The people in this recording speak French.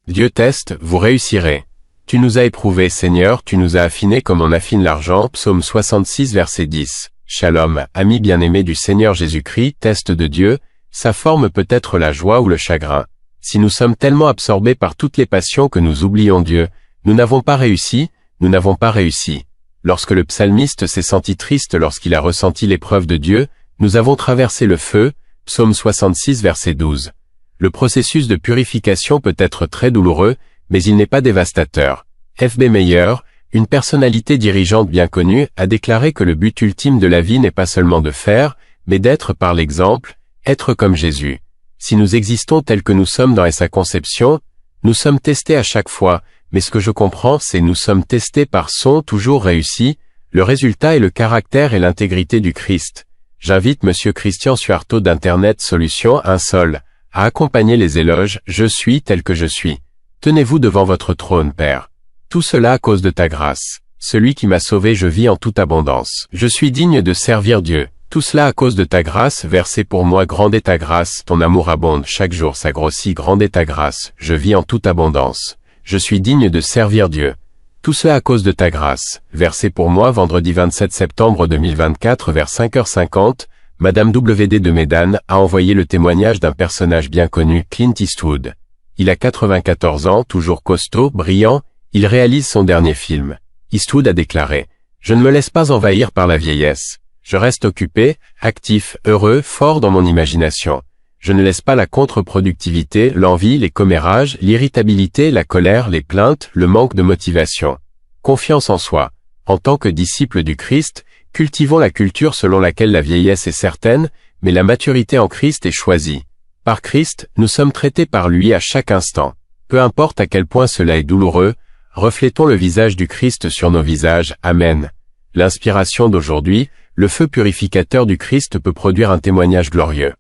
Dieu teste, vous réussirez. Tu nous as éprouvés, Seigneur, tu nous as affinés comme on affine l'argent. Psaume 66, verset 10. Shalom, amis bien-aimés du Seigneur Jésus-Christ, test de Dieu, sa forme peut être la joie ou le chagrin. Si nous sommes tellement absorbés par toutes les passions que nous oublions Dieu, nous n'avons pas réussi, nous n'avons pas réussi. Lorsque le psalmiste s'est senti triste lorsqu'il a ressenti l'épreuve de Dieu, nous avons traversé le feu, Psaume 66, verset 12. Le processus de purification peut être très douloureux, mais il n'est pas dévastateur. F. B. Meyer, une personnalité dirigeante bien connue, a déclaré que le but ultime de la vie n'est pas seulement de faire, mais d'être par l'exemple, être comme Jésus. Si nous existons tels que nous sommes dans sa conception, nous sommes testés à chaque fois, mais ce que je comprends c'est nous sommes testés par son toujours réussi, le résultat est le caractère et l'intégrité du Christ. J'invite Monsieur Christian Suarto d'Internet Solutions un Sol à accompagner les éloges « Je suis tel que je suis ». Tenez-vous devant votre trône, Père. Tout cela à cause de ta grâce. Celui qui m'a sauvé, je vis en toute abondance. Je suis digne de servir Dieu. Tout cela à cause de ta grâce, versée pour moi, grande est ta grâce, ton amour abonde, chaque jour s'agrossit, grande est ta grâce, je vis en toute abondance. Je suis digne de servir Dieu. Tout cela à cause de ta grâce, versée pour moi, vendredi 27 septembre 2024 vers 5h50, Madame W.D. de Médane a envoyé le témoignage d'un personnage bien connu, Clint Eastwood. Il a 94 ans, toujours costaud, brillant, il réalise son dernier film. Eastwood a déclaré « Je ne me laisse pas envahir par la vieillesse. Je reste occupé, actif, heureux, fort dans mon imagination. Je ne laisse pas la contre-productivité, l'envie, les commérages, l'irritabilité, la colère, les plaintes, le manque de motivation. Confiance en soi. En tant que disciples du Christ, cultivons la culture selon laquelle la vieillesse est certaine, mais la maturité en Christ est choisie. Par Christ, nous sommes traités par lui à chaque instant. Peu importe à quel point cela est douloureux, reflétons le visage du Christ sur nos visages. Amen. L'inspiration d'aujourd'hui, le feu purificateur du Christ peut produire un témoignage glorieux.